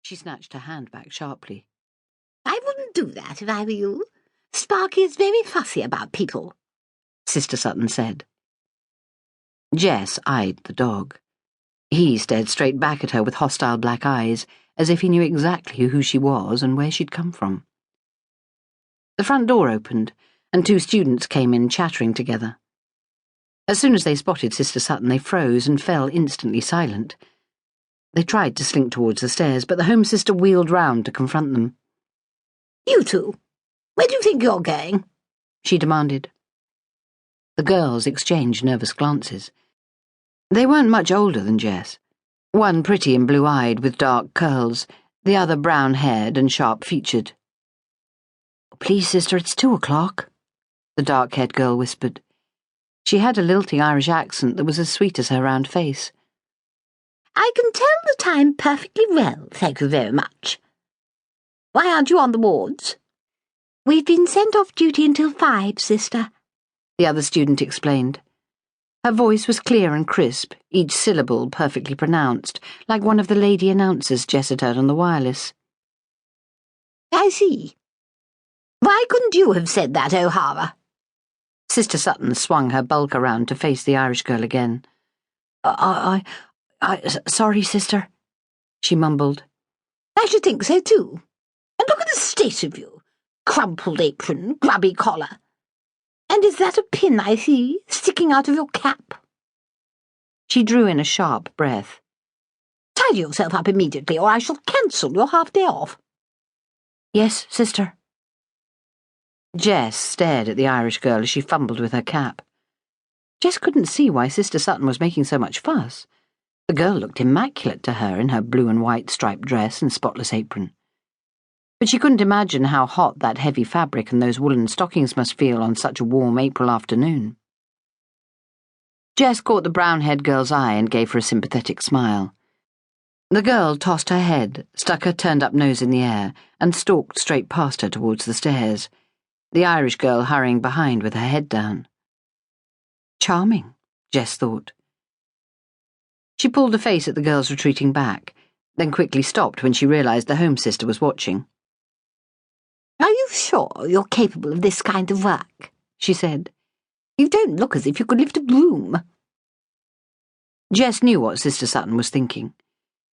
She snatched her hand back sharply. "I wouldn't do that if I were you. Sparky is very fussy about people," Sister Sutton said. Jess eyed the dog. He stared straight back at her with hostile black eyes, as if he knew exactly who she was and where she'd come from. The front door opened, and two students came in chattering together. As soon as they spotted Sister Sutton, they froze and fell instantly silent. They tried to slink towards the stairs, but the Home Sister wheeled round to confront them. "You two, where do you think you're going?" she demanded. The girls exchanged nervous glances. They weren't much older than Jess. One pretty and blue-eyed with dark curls, the other brown-haired and sharp-featured. "Please, sister, it's 2:00, the dark-haired girl whispered. She had a lilting Irish accent that was as sweet as her round face. "I can tell the time perfectly well, thank you very much. Why aren't you on the wards?" "We've been sent off duty until 5, sister," the other student explained. Her voice was clear and crisp, each syllable perfectly pronounced, like one of the lady announcers Jess had heard on the wireless. "I see. Why couldn't you have said that, O'Hara?" Sister Sutton swung her bulk around to face the Irish girl again. Sorry, sister," she mumbled. "I should think so too. And look at the state of you. Crumpled apron, grubby collar. And is that a pin I see, sticking out of your cap?" She drew in a sharp breath. "Tidy yourself up immediately, or I shall cancel your half-day off." "Yes, sister." Jess stared at the Irish girl as she fumbled with her cap. Jess couldn't see why Sister Sutton was making so much fuss. The girl looked immaculate to her in her blue and white striped dress and spotless apron. But she couldn't imagine how hot that heavy fabric and those woolen stockings must feel on such a warm April afternoon. Jess caught the brown-haired girl's eye and gave her a sympathetic smile. The girl tossed her head, stuck her turned-up nose in the air, and stalked straight past her towards the stairs, the Irish girl hurrying behind with her head down. Charming, Jess thought. She pulled a face at the girl's retreating back, then quickly stopped when she realised the Home Sister was watching. "Are you sure you're capable of this kind of work?" she said. "You don't look as if you could lift a broom." Jess knew what Sister Sutton was thinking.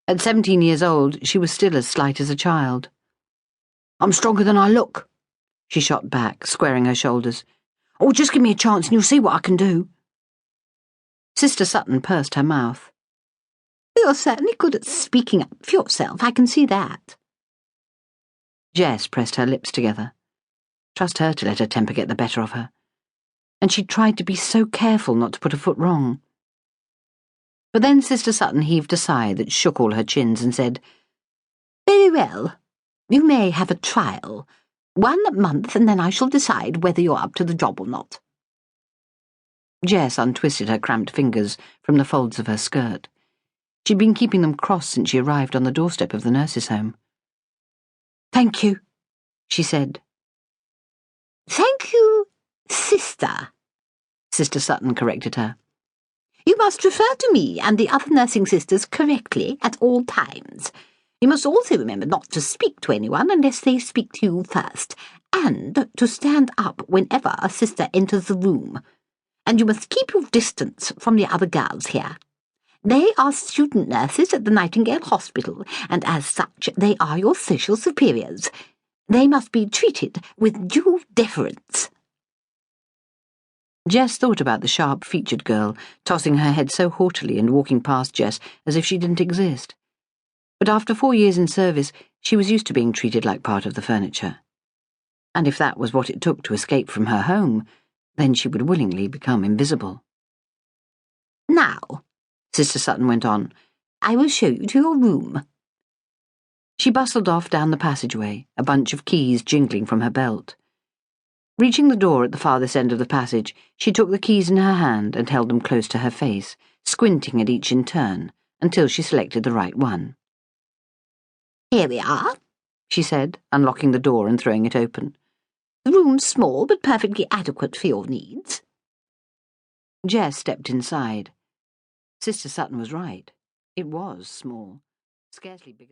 At 17 years old, she was still as slight as a child. "I'm stronger than I look," she shot back, squaring her shoulders. "Oh, just give me a chance and you'll see what I can do." Sister Sutton pursed her mouth. "You're certainly good at speaking up for yourself, I can see that." Jess pressed her lips together. Trust her to let her temper get the better of her. And she tried to be so careful not to put a foot wrong. But then Sister Sutton heaved a sigh that shook all her chins and said, "Very well. You may have a trial. 1 month, and then I shall decide whether you're up to the job or not." Jess untwisted her cramped fingers from the folds of her skirt. She'd been keeping them crossed since she arrived on the doorstep of the nurses' home. "Thank you," she said. "Thank you, sister," Sister Sutton corrected her. "You must refer to me and the other nursing sisters correctly at all times. You must also remember not to speak to anyone unless they speak to you first, and to stand up whenever a sister enters the room. And you must keep your distance from the other girls here. They are student nurses at the Nightingale Hospital, and as such they are your social superiors. They must be treated with due deference." Jess thought about the sharp-featured girl, tossing her head so haughtily and walking past Jess as if she didn't exist. But after 4 years in service, she was used to being treated like part of the furniture. And if that was what it took to escape from her home, then she would willingly become invisible. "Now," Sister Sutton went on, "I will show you to your room." She bustled off down the passageway, a bunch of keys jingling from her belt. Reaching the door at the farthest end of the passage, she took the keys in her hand and held them close to her face, squinting at each in turn, until she selected the right one. "Here we are," she said, unlocking the door and throwing it open. "The room's small, but perfectly adequate for your needs." Jess stepped inside. Sister Sutton was right. It was small, scarcely bigger.